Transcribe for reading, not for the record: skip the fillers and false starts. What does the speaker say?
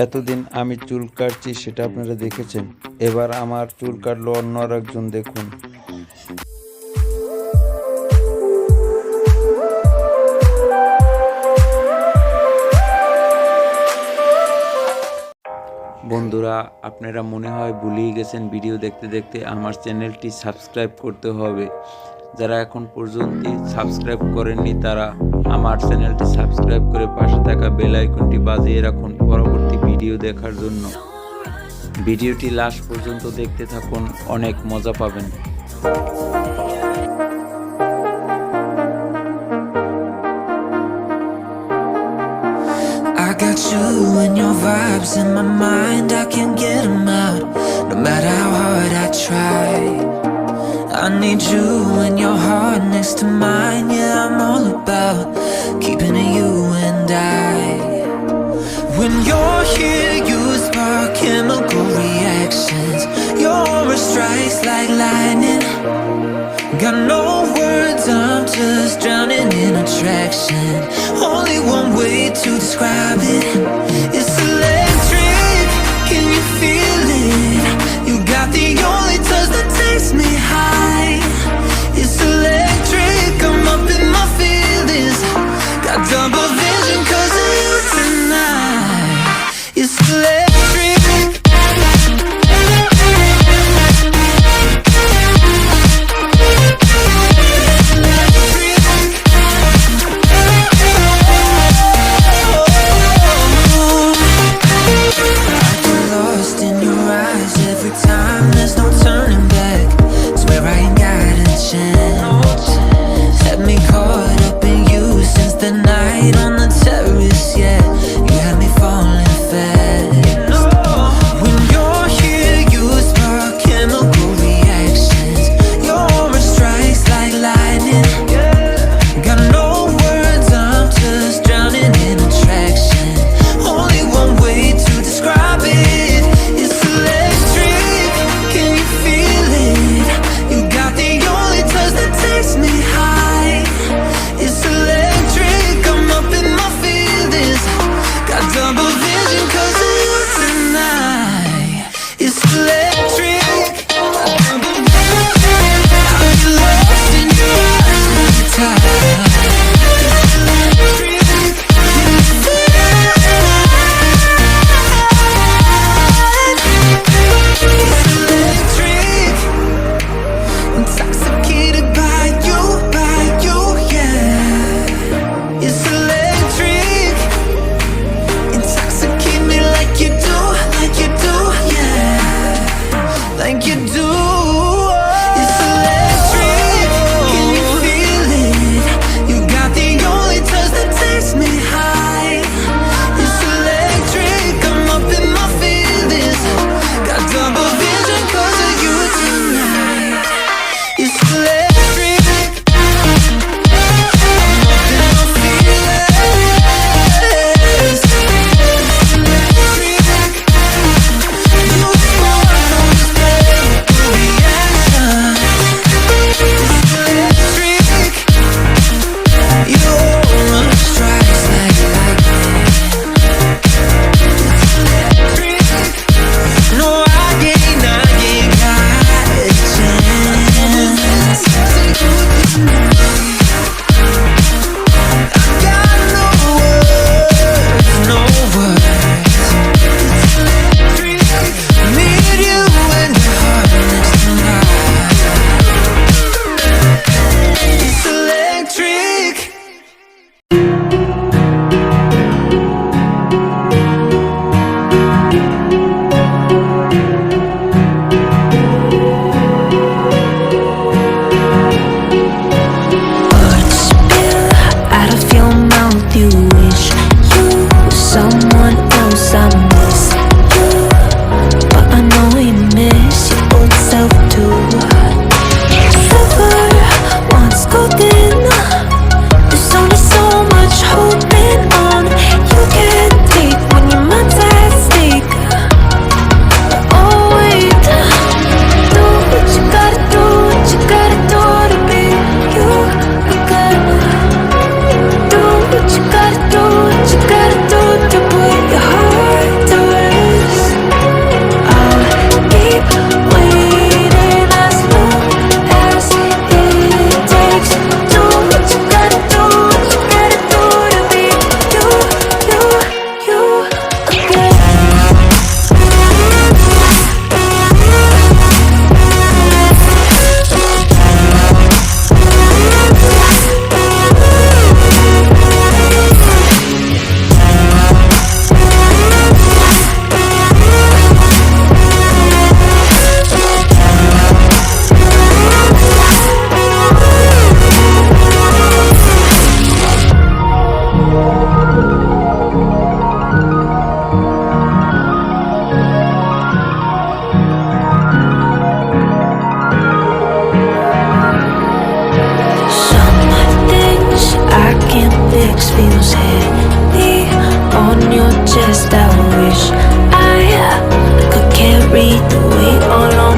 এতদিন আমি চুল কাটছি সেটা আপনারা দেখেছেন, এবার আমার চুল কাটলো অন্য আরেকজন। দেখুন বন্ধুরা, আপনারা মনে হয় ভুলেই গেছেন ভিডিও দেখতে দেখতে আমার চ্যানেলটি সাবস্ক্রাইব করতে হবে। যারা এখন পর্যন্ত সাবস্ক্রাইব করেননি তারা আমার চ্যানেলটি সাবস্ক্রাইব করে পাশে থাকা বেল আইকনটি বাজিয়ে রাখুন পরবর্তী ভিডিও দেখার জন্য। ভিডিওটি লাস্ট পর্যন্ত দেখতে থাকুন, অনেক মজা পাবেন। I got you and your vibes in my mind, I can't get them out, no matter how hard I try. I need you and your heart next to mine, yeah, I'm all about keeping it you and I. When you're here, you spark chemical reactions, your aura strikes like lightning. Got no words, I'm just drowning in attraction. Only one way to describe it. It's electric, can you feel it? You got the only touch that takes me high. It's electric, I'm up in my feelings. Got double vision 'cause of you tonight. It's electric. What you gotta do to put your heart down. wish I could carry the weight all on